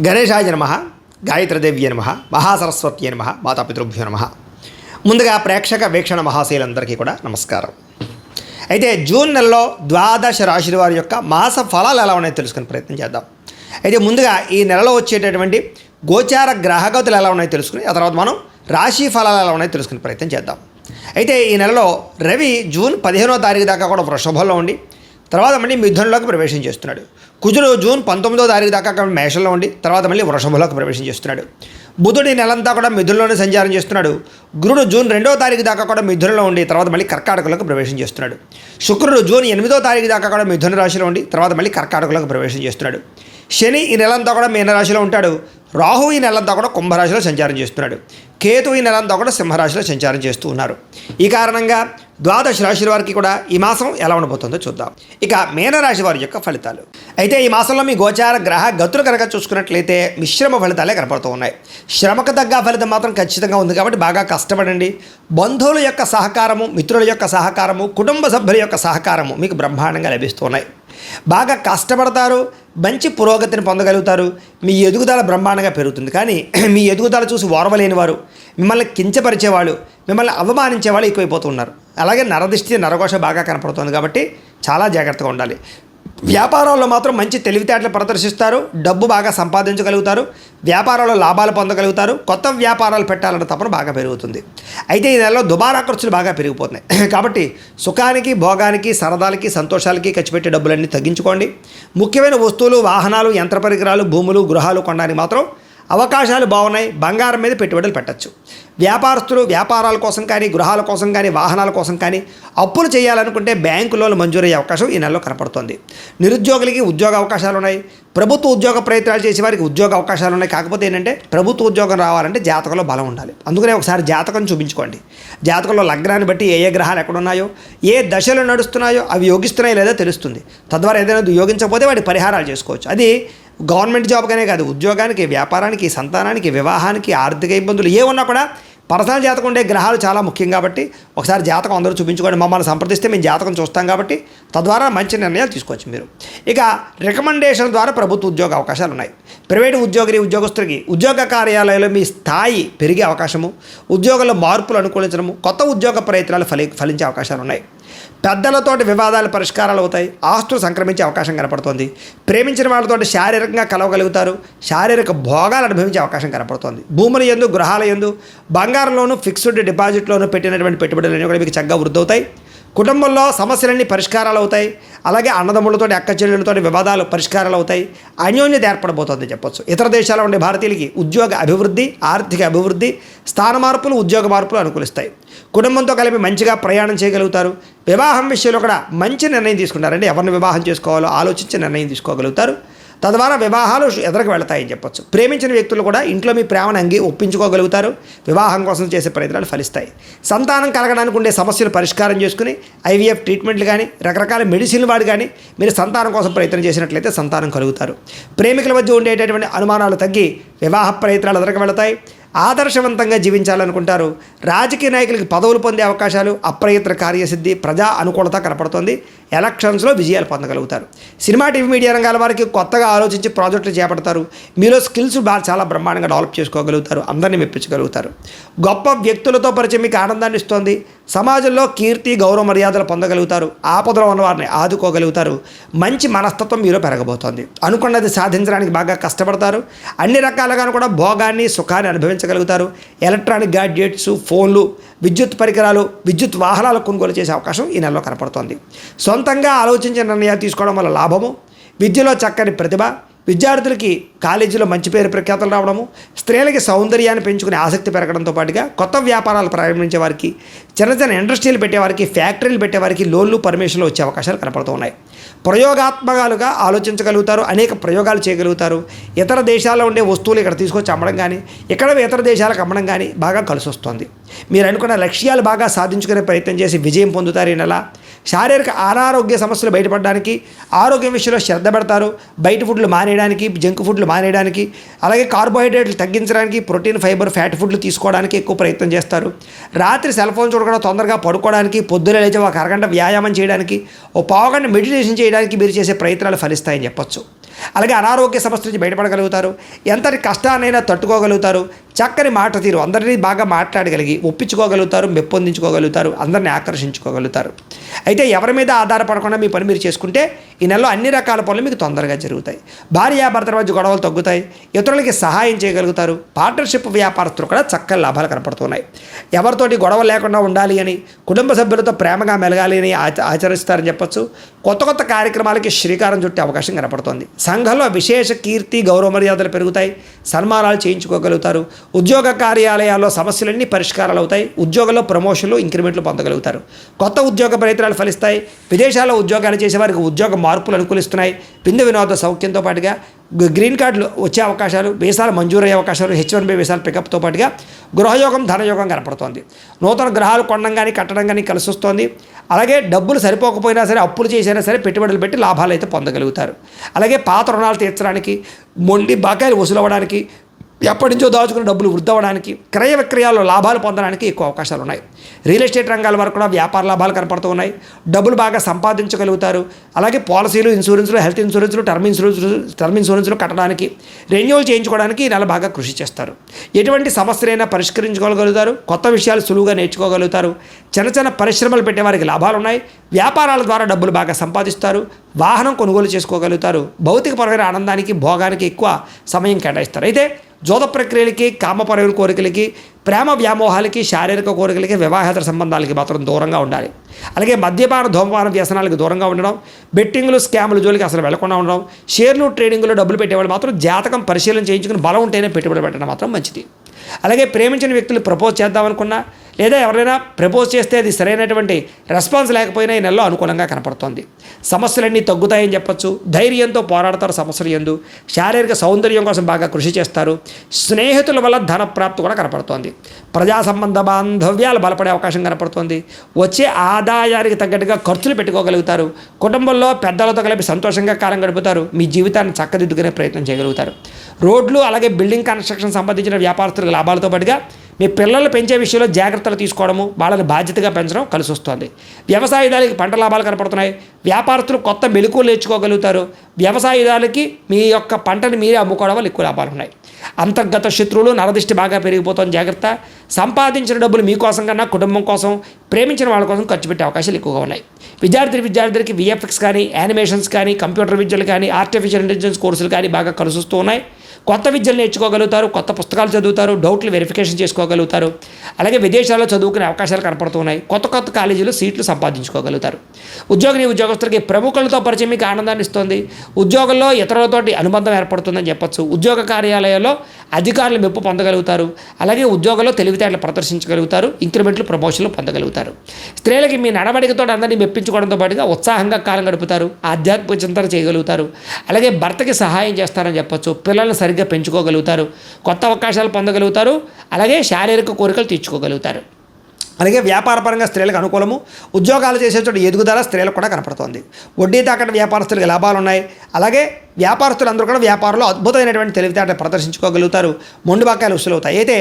గణేశాయ నమః, గాయత్రీదేవ్య నమః, మహాసరస్వత్యై నమః, మాతాపితృభ్యో నమః. ముందుగా ప్రేక్షక వీక్షణ మహాశయులందరికీ కూడా నమస్కారం. అయితే జూన్ నెలలో ద్వాదశ రాశుల వారి యొక్క మాస ఫలాలు ఎలా ఉన్నాయో తెలుసుకునే ప్రయత్నం చేద్దాం. అయితే ముందుగా ఈ నెలలో వచ్చేటటువంటి గోచార గ్రహగతులు ఎలా ఉన్నాయో తెలుసుకుని ఆ తర్వాత మనం రాశి ఫలాలు ఎలా ఉన్నాయో తెలుసుకునే ప్రయత్నం చేద్దాం. అయితే ఈ నెలలో రవి జూన్ 15వ తారీఖు దాకా కూడా వృషభంలో ఉండి తర్వాత మళ్ళీ మిథునంలోకి ప్రవేశం చేస్తున్నాడు. కుజుడు జూన్ 19వ తారీఖు దాకా మేషంలో ఉండి తర్వాత మళ్ళీ వృషభంలోకి ప్రవేశం చేస్తున్నాడు. బుధుడు ఈ నెలంతా కూడా మిథునంలోనే సంచారం చేస్తున్నాడు. గురుడు జూన్ 2వ తారీఖు దాకా కూడా మిథునంలో ఉండి తర్వాత మళ్ళీ కర్కాటకంలోకి ప్రవేశం చేస్తున్నాడు. శుక్రుడు జూన్ 8వ తారీఖు దాకా కూడా మిథున రాశిలో ఉండి తర్వాత మళ్ళీ కర్కాటకంలోకి ప్రవేశం చేస్తున్నాడు. శని ఈ నెలంతా కూడా మీనరాశిలో ఉంటాడు. రాహు ఈ నెలంతా కూడా కుంభరాశిలో సంచారం చేస్తున్నాడు. కేతు ఈ నెలంతా కూడా సింహరాశిలో సంచారం చేస్తూ ఉన్నారు. ఈ కారణంగా ద్వాదశ రాశుల వారికి కూడా ఈ మాసం ఎలా ఉండబోతుందో చూద్దాం. ఇక మీనరాశి వారి యొక్క ఫలితాలు. అయితే ఈ మాసంలో మీ గోచార గ్రహ గతులు కనుక చూసుకున్నట్లయితే మిశ్రమ ఫలితాలే కనపడుతూ ఉన్నాయి. శ్రమకు తగ్గ ఫలితం మాత్రం ఖచ్చితంగా ఉంది కాబట్టి బాగా కష్టపడండి. బంధువుల యొక్క సహకారము, మిత్రుల యొక్క సహకారము, కుటుంబ సభ్యుల యొక్క సహకారము మీకు బ్రహ్మాండంగా లభిస్తున్నాయి. బాగా కష్టపడతారు, మంచి పురోగతిని పొందగలుగుతారు. మీ ఎదుగుదల బ్రహ్మాండంగా పెరుగుతుంది. కానీ మీ ఎదుగుదల చూసి ఓర్వలేని వారు, మిమ్మల్ని కించపరిచేవాళ్ళు, మిమ్మల్ని అవమానించేవాళ్ళు ఎక్కువైపోతున్నారు. అలాగే నరదిష్టి నరఘోష బాగా కనపడుతుంది కాబట్టి చాలా జాగ్రత్తగా ఉండాలి. వ్యాపారాల్లో మాత్రం మంచి తెలివితేటలు ప్రదర్శిస్తారు, డబ్బు బాగా సంపాదించగలుగుతారు, వ్యాపారాల్లో లాభాలు పొందగలుగుతారు, కొత్త వ్యాపారాలు పెట్టాలన్న తపన బాగా పెరుగుతుంది. అయితే ఈ నెలలో దుబారా ఖర్చులు బాగా పెరిగిపోతున్నాయి కాబట్టి సుఖానికి, భోగానికి, సరదాలకి, సంతోషాలకి ఖర్చు పెట్టే డబ్బులన్నీ తగ్గించుకోండి. ముఖ్యమైన వస్తువులు, వాహనాలు, యంత్ర పరికరాలు, భూములు, గృహాలు కొనడానికి మాత్రం అవకాశాలు బాగున్నాయి. బంగారం మీద పెట్టుబడులు పెట్టచ్చు. వ్యాపారస్తులు వ్యాపారాల కోసం కానీ, గృహాల కోసం కానీ, వాహనాల కోసం కానీ అప్పులు చేయాలనుకుంటే బ్యాంకు లోన్లు మంజూరయ్యే అవకాశం ఈ నెలలో కనపడుతుంది. నిరుద్యోగులకి ఉద్యోగ అవకాశాలు ఉన్నాయి. ప్రభుత్వ ఉద్యోగ ప్రయత్నాలు చేసే వారికి ఉద్యోగ అవకాశాలు ఉన్నాయి. కాకపోతే ఏంటంటే ప్రభుత్వ ఉద్యోగం రావాలంటే జాతకంలో బలం ఉండాలి. అందుకనే ఒకసారి జాతకం చూపించుకోండి. జాతకంలో లగ్నాన్ని బట్టి ఏ గ్రహాలు ఎక్కడున్నాయో, ఏ దశలు నడుస్తున్నాయో అవి యోగిస్తున్నాయో లేదో తెలుస్తుంది. తద్వారా ఏదైనా యోగించకపోతే వాటి పరిహారాలు చేసుకోవచ్చు. అది గవర్నమెంట్ జాబ్గానే కాదు, ఉద్యోగానికి, వ్యాపారానికి, సంతానానికి, వివాహానికి, ఆర్థిక ఇబ్బందులు ఏ ఉన్నా కూడా పర్సనల్ జాతకం ఉండే గ్రహాలు చాలా ముఖ్యం కాబట్టి ఒకసారి జాతకం అందరూ చూపించుకోండి. మమ్మల్ని సంప్రదిస్తే మేము జాతకం చూస్తాం కాబట్టి తద్వారా మంచి నిర్ణయాలు తీసుకోవచ్చు మీరు. ఇక రికమెండేషన్ ద్వారా ప్రభుత్వ ఉద్యోగ అవకాశాలు ఉన్నాయి. ప్రైవేటు ఉద్యోగస్తులకి ఉద్యోగ కార్యాలయంలో మీ స్థాయి పెరిగే అవకాశము, ఉద్యోగంలో మార్పులు అనుకూలించడము, కొత్త ఉద్యోగ ప్రయత్నాలు ఫలించే అవకాశాలు ఉన్నాయి. పెద్దలతోటి వివాదాలు పరిష్కారాలు అవుతాయి. ఆస్తులు సంక్రమించే అవకాశం కనపడుతోంది. ప్రేమించిన వాళ్ళతోటి శారీరకంగా కలవగలుగుతారు. శారీరక భోగాలు అనుభవించే అవకాశం కనపడుతోంది. భూముల యందు, గృహాల యందు, బంగారంలోనూ, ఫిక్స్డ్ డిపాజిట్లోనూ పెట్టినటువంటి పెట్టుబడులన్నీ కూడా మీకు చక్కగా వృద్ధి అవుతాయి. కుటుంబంలో సమస్యలన్నీ పరిష్కారాలు అవుతాయి. అలాగే అన్నదమ్ములతోటి, అక్క చెల్లెళ్ళతోటి వివాదాలు పరిష్కారాలు అవుతాయి. అన్యోన్యత ఏర్పడబోతోంది చెప్పొచ్చు. ఇతర దేశాల్లో ఉండే భారతీయులకి ఉద్యోగ అభివృద్ధి, ఆర్థిక అభివృద్ధి, స్థాన మార్పులు, ఉద్యోగ మార్పులు అనుకూలిస్తాయి. కుటుంబంతో కలిపి మంచిగా ప్రయాణం చేయగలుగుతారు. వివాహం విషయంలో కూడా మంచి నిర్ణయం తీసుకుంటారంటే ఎవరిని వివాహం చేసుకోవాలో ఆలోచించి నిర్ణయం తీసుకోగలుగుతారు. తద్వారా వివాహాలు ఎదురుకు వెళతాయని చెప్పొచ్చు. ప్రేమించిన వ్యక్తులు కూడా ఇంట్లో మీ ప్రేమను ఒప్పించుకోగలుగుతారు. వివాహం కోసం చేసే ప్రయత్నాలు ఫలిస్తాయి. సంతానం కలగడానికి ఉండే సమస్యలు పరిష్కారం చేసుకుని ఐవీఎఫ్ ట్రీట్మెంట్లు కానీ, రకరకాల మెడిసిన్లు వాడి కానీ మీరు సంతానం కోసం ప్రయత్నం చేసినట్లయితే సంతానం కలుగుతారు. ప్రేమికుల మధ్య ఉండేటటువంటి అనుమానాలు తగ్గి వివాహ ప్రయత్నాలు ఎదురుకు వెళతాయి. ఆదర్శవంతంగా జీవించాలనుకుంటారు. రాజకీయ నాయకులకి పదవులు పొందే అవకాశాలు, అప్రయత్న కార్యసిద్ధి, ప్రజా అనుకూలత కనపడుతుంది. ఎలక్షన్స్లో విజయాలు పొందగలుగుతారు. సినిమా, టీవీ, మీడియా రంగాల వారికి కొత్తగా ఆలోచించి ప్రాజెక్టులు చేపడతారు. మీలో స్కిల్స్ చాలా బ్రహ్మాండంగా డెవలప్ చేసుకోగలుగుతారు. అందరినీ మెప్పించగలుగుతారు. గొప్ప వ్యక్తులతో పరిచయం మీకు ఆనందాన్ని ఇస్తుంది. సమాజంలో కీర్తి, గౌరవ మర్యాదలు పొందగలుగుతారు. ఆపదలో ఉన్న వారిని ఆదుకోగలుగుతారు. మంచి మనస్తత్వం మీలో పెరగబోతోంది. అనుకున్నది సాధించడానికి బాగా కష్టపడతారు. అన్ని రకాలుగాను కూడా భోగాన్ని, సుఖాన్ని అనుభవించగలుగుతారు. ఎలక్ట్రానిక్ గ్యాడ్జెట్స్, ఫోన్లు, విద్యుత్ పరికరాలు, విద్యుత్ వాహనాలు కొనుగోలు చేసే అవకాశం ఈ నెలలో కనపడుతోంది. సొంతంగా ఆలోచించిన నిర్ణయాలు తీసుకోవడం వల్ల లాభము, విద్యలో చక్కని ప్రతిభ, విద్యార్థులకి కాలేజీలో మంచి పేరు ప్రఖ్యాతలు రావడము, స్త్రీలకి సౌందర్యాన్ని పెంచుకునే ఆసక్తి పెరగడంతో పాటుగా కొత్త వ్యాపారాలు ప్రారంభించే వారికి, చిన్న చిన్న ఇండస్ట్రీలు పెట్టేవారికి, ఫ్యాక్టరీలు పెట్టేవారికి లోన్లు, పర్మిషన్లు వచ్చే అవకాశాలు కనపడుతూ ఉన్నాయి. ప్రయోగాత్మకాలుగా ఆలోచించగలుగుతారు. అనేక ప్రయోగాలు చేయగలుగుతారు. ఇతర దేశాల్లో ఉండే వస్తువులు ఇక్కడ తీసుకొచ్చి అమ్మడం కానీ, ఇక్కడ ఇతర దేశాలకు అమ్మడం కానీ బాగా కలిసి వస్తుంది. మీరు అనుకున్న లక్ష్యాలు బాగా సాధించుకునే ప్రయత్నం చేసి విజయం పొందుతారు. ఈ నెల శారీరక అనారోగ్య సమస్యలు బయటపడడానికి, ఆరోగ్య విషయంలో శ్రద్ధ పెడతారు. బయట ఫుడ్లు మానేయడానికి, జంక్ ఫుడ్లు మానేయడానికి, అలాగే కార్బోహైడ్రేట్లు తగ్గించడానికి, ప్రోటీన్, ఫైబర్, ఫ్యాట్ ఫుడ్లు తీసుకోవడానికి ఎక్కువ ప్రయత్నం చేస్తారు. రాత్రి సెల్ ఫోన్ చూడకుండా తొందరగా పడుకోవడానికి, పొద్దున లేచి ఒక అరగంట వ్యాయామం చేయడానికి, ఓ పావుగంట మెడిటేషన్ చేయడానికి మీరు చేసే ప్రయత్నాలు ఫలిస్తాయని చెప్పొచ్చు. అలాగే అనారోగ్య సమస్య నుంచి బయటపడగలుగుతారు. ఎంతటి కష్టాన్నైనా తట్టుకోగలుగుతారు. చక్కని మాట తీరు, అందరినీ బాగా మాట్లాడగలిగి ఒప్పించుకోగలుగుతారు, మెప్పొందించుకోగలుగుతారు, అందరినీ ఆకర్షించుకోగలుగుతారు. అయితే ఎవరి మీద ఆధారపడకుండా మీ పని మీరు చేసుకుంటే ఈ నెలలో అన్ని రకాల పనులు మీకు తొందరగా జరుగుతాయి. భార్యాభర్తల మధ్య గొడవలు తగ్గుతాయి. ఇతరులకి సహాయం చేయగలుగుతారు. పార్ట్నర్షిప్ వ్యాపారస్తులు కూడా చక్కని లాభాలు కనపడుతున్నాయి. ఎవరితోటి గొడవ లేకుండా ఉండాలి అని, కుటుంబ సభ్యులతో ప్రేమగా మెలగాలి అని ఆచరిస్తారని చెప్పొచ్చు. కొత్త కొత్త కార్యక్రమాలకి శ్రీకారం చుట్టే అవకాశం కనపడుతోంది. సంఘంలో విశేష కీర్తి గౌరవ మర్యాదలు పెరుగుతాయి. సన్మానాలు చేయించుకోగలుగుతారు. ఉద్యోగ కార్యాలయాల్లో సమస్యలన్నీ పరిష్కారాలు అవుతాయి. ఉద్యోగంలో ప్రమోషన్లు, ఇంక్రిమెంట్లు పొందగలుగుతారు. కొత్త ఉద్యోగ ప్రయత్నాలు ఫలిస్తాయి. విదేశాల్లో ఉద్యోగాలు చేసే వారికి ఉద్యోగ మార్పులు అనుకూలిస్తున్నాయి. విందు వినోద సౌఖ్యంతో పాటుగా గ్రీన్ కార్డులు వచ్చే అవకాశాలు, వీసాలు మంజూరయ్యే అవకాశాలు, H1B వీసాలు పికప్తో పాటుగా గృహయోగం, ధనయోగం కనపడుతోంది. నూతన గ్రహాలు కొనడం కానీ కట్టడం కానీ కలిసి వస్తోంది. అలాగే డబ్బులు సరిపోకపోయినా సరే, అప్పులు చేసినా సరే పెట్టుబడులు పెట్టి లాభాలు అయితే పొందగలుగుతారు. అలాగే పాత రుణాలు తీర్చడానికి, మొండి బకాయిలు వసూలు అవ్వడానికి, ఎప్పటి నుంచో దాచుకున్న డబ్బులు వృద్ధి అవ్వడానికి, క్రయ విక్రయాల్లో లాభాలు పొందడానికి ఎక్కువ అవకాశాలు ఉన్నాయి. రియల్ ఎస్టేట్ రంగాల వరకు కూడా వ్యాపార లాభాలు కనపడుతూ ఉన్నాయి. డబ్బులు బాగా సంపాదించగలుగుతారు. అలాగే పాలసీలు, ఇన్సూరెన్స్లు, హెల్త్ ఇన్సూరెన్స్లు, టర్మ్ ఇన్సూరెన్స్లు కట్టడానికి, రెన్యూవల్ చేయించుకోవడానికి ఈ నెల బాగా కృషి చేస్తారు. ఎటువంటి సమస్యలైనా పరిష్కరించుకోగలుగుతారు. కొత్త విషయాలు సులువుగా నేర్చుకోగలుగుతారు. చిన్న చిన్న పరిశ్రమలు పెట్టే వారికి లాభాలు ఉన్నాయి. వ్యాపారాల ద్వారా డబ్బులు బాగా సంపాదిస్తారు. వాహనం కొనుగోలు చేసుకోగలుగుతారు. భౌతికపరమైన ఆనందానికి, భోగానికి ఎక్కువ సమయం కేటాయిస్తారు. అయితే జోద ప్రక్రియలకి, కామపరమైన కోరికలకి, ప్రేమ వ్యామోహాలకి, శారీరక కోరికలకి, వివాహేతర సంబంధాలకి మాత్రం దూరంగా ఉండాలి. అలాగే మద్యపాన, ధూమపాన వ్యసనాలకు దూరంగా ఉండడం, బెట్టింగ్లు, స్కాములు జోలికి అసలు వెళ్లకుండా ఉండడం, షేర్లు, ట్రేడింగ్లో డబ్బులు పెట్టేవాళ్ళు మాత్రం జాతకం పరిశీలన చేయించుకుని బలం ఉంటేనే పెట్టుబడి పెట్టడం మాత్రం మంచిది. అలాగే ప్రేమించిన వ్యక్తులు ప్రపోజ్ చేద్దామనుకున్నా, లేదా ఎవరైనా ప్రపోజ్ చేస్తే అది సరైనటువంటి రెస్పాన్స్ లేకపోయినా ఈ నెలలో అనుకూలంగా కనపడుతోంది. సమస్యలన్నీ తగ్గుతాయని చెప్పొచ్చు. ధైర్యంతో పోరాడతారు. సమస్యలు యందు శారీరక సౌందర్యం కోసం బాగా కృషి చేస్తారు. స్నేహితుల వల్ల ధన ప్రాప్తి కూడా కనపడుతోంది. ప్రజా సంబంధ బాంధవ్యాలు బలపడే అవకాశం కనపడుతోంది. వచ్చే ఆదాయానికి తగ్గట్టుగా ఖర్చులు పెట్టుకోగలుగుతారు. కుటుంబంలో పెద్దలతో కలిపి సంతోషంగా కాలం గడుపుతారు. మీ జీవితాన్ని చక్కదిద్దుకునే ప్రయత్నం చేయగలుగుతారు. రోడ్లు, అలాగే బిల్డింగ్ కన్స్ట్రక్షన్ సంబంధించిన వ్యాపారస్తులకు లాభాలతో పాటుగా మీ పిల్లలు పెంచే విషయంలో జాగ్రత్తలు తీసుకోవడము, వాళ్ళని బాధ్యతగా పెంచడం కలిసి వస్తుంది. వ్యవసాయదారులకి పంట లాభాలు కనపడుతున్నాయి. వ్యాపారస్తులు కొత్త మెలకువలు నేర్చుకోగలుగుతారు. వ్యవసాయదారులకి మీ యొక్క పంటని మీరే అమ్ముకోవడం వల్ల ఎక్కువ లాభాలు ఉన్నాయి. అంతర్గత శత్రువులు, నరదిష్టి బాగా పెరిగిపోతుంది. జాగ్రత్త. సంపాదించిన డబ్బులు మీకోసం కన్నా కుటుంబం కోసం, ప్రేమించిన వాళ్ళ కోసం ఖర్చు పెట్టే అవకాశాలు ఎక్కువగా ఉన్నాయి. విద్యార్థులకి VFX కానీ, యానిమేషన్స్ కానీ, కంప్యూటర్ విద్యలు కానీ, ఆర్టిఫిషియల్ ఇంటెలిజెన్స్ కోర్సులు కానీ బాగా కలిసి వస్తూ ఉన్నాయి. కొత్త విద్యలు నేర్చుకోగలుగుతారు. కొత్త పుస్తకాలు చదువుతారు. డౌట్లు వెరిఫికేషన్ చేసుకోగలుగుతారు. అలాగే విదేశాల్లో చదువుకునే అవకాశాలు కనపడుతున్నాయి. కొత్త కొత్త కాలేజీలో సీట్లు సంపాదించుకోగలుగుతారు. ఉద్యోగులకి ప్రముఖులతో పరిచయం మీకు ఆనందాన్ని ఇస్తుంది. ఉద్యోగంలో ఇతరులతోటి అనుబంధం ఏర్పడుతుందని చెప్పొచ్చు. ఉద్యోగ కార్యాలయాల్లో అధికారులు మెప్పు పొందగలుగుతారు. అలాగే ఉద్యోగంలో తెలివితేటలు ప్రదర్శించగలుగుతారు. ఇంక్రిమెంట్లు, ప్రమోషన్లు పొందగలుగుతారు. స్త్రీలకి మీ నడవడికతో అందరినీ మెప్పించుకోవడంతో పాటుగా ఉత్సాహంగా కాలం గడుపుతారు. ఆధ్యాత్మిక చింతన చేయగలుగుతారు. అలాగే భర్తకి సహాయం చేస్తారని చెప్పొచ్చు. పిల్లల్ని సరిగ్గా పెంచుకోగలుగుతారు. కొత్త అవకాశాలు పొందగలుగుతారు. అలాగే శారీరక కోరికలు తీర్చుకోగలుగుతారు. అలాగే వ్యాపారపరంగా స్త్రీలకు అనుకూలము. ఉద్యోగాలు చేసే చోట ఎదుగుదల స్త్రీలకు కూడా కనపడుతోంది. వడ్డీ తాకట్టు వ్యాపారస్తులకు లాభాలు ఉన్నాయి. అలాగే వ్యాపారస్తులందరూ కూడా వ్యాపారంలో అద్భుతమైనటువంటి తెలివితేటలు ప్రదర్శించుకోగలుగుతారు. మొండి బకాయిలు వసూలు అవుతాయి. అయితే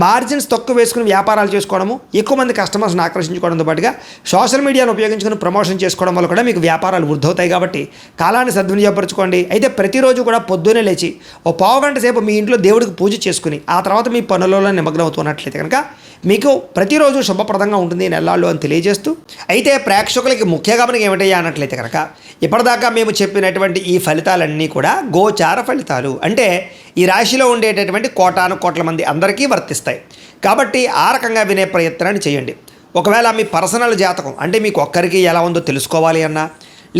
మార్జిన్స్ తక్కువ వేసుకుని వ్యాపారాలు చేసుకోవడము, ఎక్కువ మంది కస్టమర్స్ని ఆకర్షించుకోవడంతో పాటుగా సోషల్ మీడియాను ఉపయోగించుకుని ప్రమోషన్ చేసుకోవడం వల్ల కూడా మీకు వ్యాపారాలు వృద్ధి అవుతాయి. కాబట్టి కాలాన్ని సద్వినియోగపరచుకోండి. అయితే ప్రతిరోజు కూడా పొద్దున్నే లేచి ఓ పావుగంట సేపు మీ ఇంట్లో దేవుడికి పూజ చేసుకుని ఆ తర్వాత మీ పనులలో నిమగ్నం అవుతున్నట్లయితే కనుక మీకు ప్రతిరోజు శుభప్రదంగా ఉంటుంది నెలల్లో అని తెలియజేస్తూ, అయితే ప్రేక్షకులకి ముఖ్య గమనిక ఏమిటయ్యా అన్నట్లయితే కనుక ఇప్పటిదాకా మేము చెప్పినటువంటి ఈ ఫలితాలన్నీ కూడా గోచార ఫలితాలు. అంటే ఈ రాశిలో ఉండేటటువంటి కోటాను కోట్ల మంది అందరికీ వర్తిస్తాయి. కాబట్టి ఆ రకంగా వినే ప్రయత్నాన్ని చేయండి. ఒకవేళ మీ పర్సనల్ జాతకం అంటే మీకు ఒక్కరికి ఎలా ఉందో తెలుసుకోవాలి అన్నా,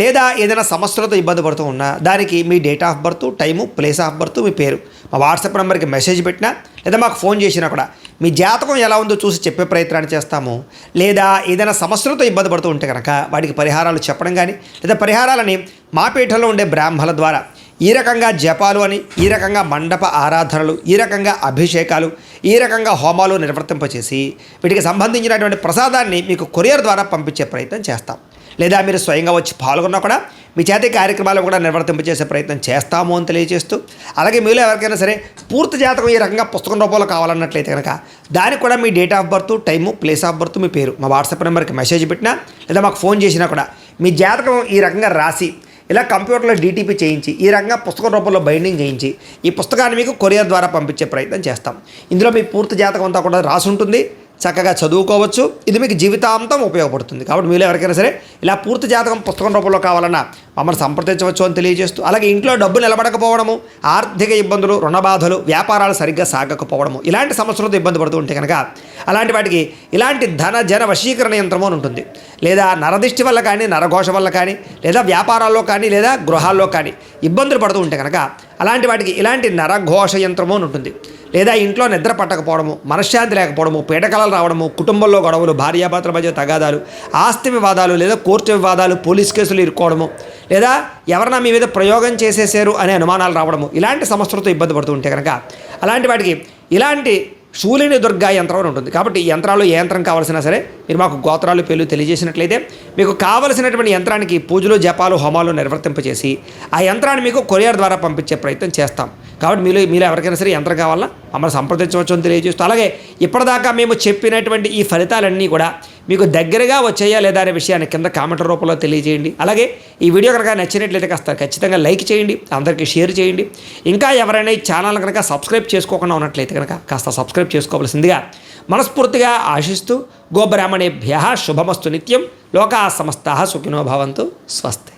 లేదా ఏదైనా సమస్యలతో ఇబ్బంది పడుతూ ఉన్నా దానికి మీ date of birth, time, place of birth, మీ పేరు మా వాట్సాప్ నెంబర్కి మెసేజ్ పెట్టినా లేదా మాకు ఫోన్ చేసినా కూడా మీ జాతకం ఎలా ఉందో చూసి చెప్పే ప్రయత్నాన్ని చేస్తాము. లేదా ఏదైనా సమస్యలతో ఇబ్బంది పడుతూ ఉంటే కనుక వాటికి పరిహారాలు చెప్పడం కానీ, లేదా పరిహారాలని మా పీఠంలో ఉండే బ్రాహ్మణుల ద్వారా ఈ రకంగా జపాలు అని, ఈ రకంగా మండప ఆరాధనలు, ఈ రకంగా అభిషేకాలు, ఈ రకంగా హోమాలు నిర్వర్తింపచేసి వీటికి సంబంధించినటువంటి ప్రసాదాన్ని మీకు కొరియర్ ద్వారా పంపించే ప్రయత్నం చేస్తాం. లేదా మీరు స్వయంగా వచ్చి పాల్గొన్నా కూడా మీ చేతి కార్యక్రమాలు కూడా నిర్వర్తింపజేసే ప్రయత్నం చేస్తాము అని తెలియజేస్తూ, అలాగే మీలో ఎవరికైనా సరే పూర్తి జాతకం ఈ రకంగా పుస్తకం రూపంలో కావాలన్నట్లయితే కనుక దానికి కూడా మీ date of birth, time, place of birth, మీ పేరు మా వాట్సాప్ నెంబర్కి మెసేజ్ పెట్టినా లేదా మాకు ఫోన్ చేసినా కూడా మీ జాతకం ఈ రకంగా రాసి ఇలా కంప్యూటర్లో డీటీపీ చేయించి ఈ రకంగా పుస్తకం రూపంలో బైండింగ్ చేయించి ఈ పుస్తకాన్ని మీకు కొరియర్ ద్వారా పంపించే ప్రయత్నం చేస్తాం. ఇందులో మీ పూర్తి జాతకం అంతా కూడా రాసి ఉంటుంది, చక్కగా చదువుకోవచ్చు. ఇది మీకు జీవితాంతం ఉపయోగపడుతుంది. కాబట్టి మీలో ఎవరికైనా సరే ఇలా పూర్తి జాతకం పుస్తకం రూపంలో కావాలన్నా మమ్మల్ని సంప్రదించవచ్చు అని తెలియజేస్తూ, అలాగే ఇంట్లో డబ్బు నిలబడకపోవడము, ఆర్థిక ఇబ్బందులు, రుణ బాధలు, వ్యాపారాలు సరిగ్గా సాగకపోవడము, ఇలాంటి సమస్యలతో ఇబ్బంది పడుతూ ఉంటే కనుక అలాంటి వాటికి ఇలాంటి ధన జన వశీకరణ యంత్రము అని ఉంటుంది. లేదా నరదిష్టి వల్ల కానీ, నరఘోష వల్ల కానీ, లేదా వ్యాపారాల్లో కానీ, లేదా గృహాల్లో కానీ ఇబ్బందులు పడుతూ ఉంటే కనుక అలాంటి వాటికి ఇలాంటి నరఘోష యంత్రము అని ఉంటుంది. లేదా ఇంట్లో నిద్ర పట్టకపోవడము, మనశ్శాంతి లేకపోవడము, పీడకలలు రావడము, కుటుంబంలో గొడవలు, భార్యాభర్తల మధ్య తగాదాలు, ఆస్తి వివాదాలు, లేదా కోర్టు వివాదాలు, పోలీస్ కేసులు ఇరుక్కోవడము, లేదా ఎవరైనా మీ మీద ప్రయోగం చేసేసారు అనే అనుమానాలు రావడము, ఇలాంటి సమస్యలతో ఇబ్బంది పడుతూ ఉంటే కనుక అలాంటి వాటికి ఇలాంటి శూలిని దుర్గా యంత్రం అని ఉంటుంది. కాబట్టి ఈ యంత్రాలు ఏ యంత్రం కావాల్సినా సరే మీరు మాకు గోత్రాలు పేర్లు తెలియజేసినట్లయితే మీకు కావలసినటువంటి యంత్రానికి పూజలు జపాలు హోమాలు నిర్వర్తింపజేసి ఆ యంత్రాన్ని మీకు కొరియర్ ద్వారా పంపించే ప్రయత్నం చేస్తాం. కాబట్టి మీలో ఎవరికైనా సరే యంత్రం కావాలా మమ్మల్ని సంప్రదించవచ్చు అని తెలియజేస్తూ, అలాగే ఇప్పటిదాకా మేము చెప్పినటువంటి ఈ ఫలితాలన్నీ కూడా మీకు దగ్గరగా వచ్చాయా లేదా అనే విషయాన్ని కింద కామెంట్ల రూపంలో తెలియజేయండి. అలాగే ఈ వీడియో కనుక నచ్చినట్లయితే కాస్త ఖచ్చితంగా లైక్ చేయండి, అందరికీ షేర్ చేయండి. ఇంకా ఎవరైనా ఈ ఛానల్ కనుక సబ్స్క్రైబ్ చేసుకోకుండా ఉన్నట్లయితే కనుక కాస్త సబ్స్క్రైబ్ చేసుకోవాల్సిందిగా మనస్ఫూర్తిగా ఆశిస్తూ, గోబ్రాహ్మణేభ్యః శుభమస్తు నిత్యం, లోకాః సమస్తాః సుఖినో భవంతు, స్వస్తి.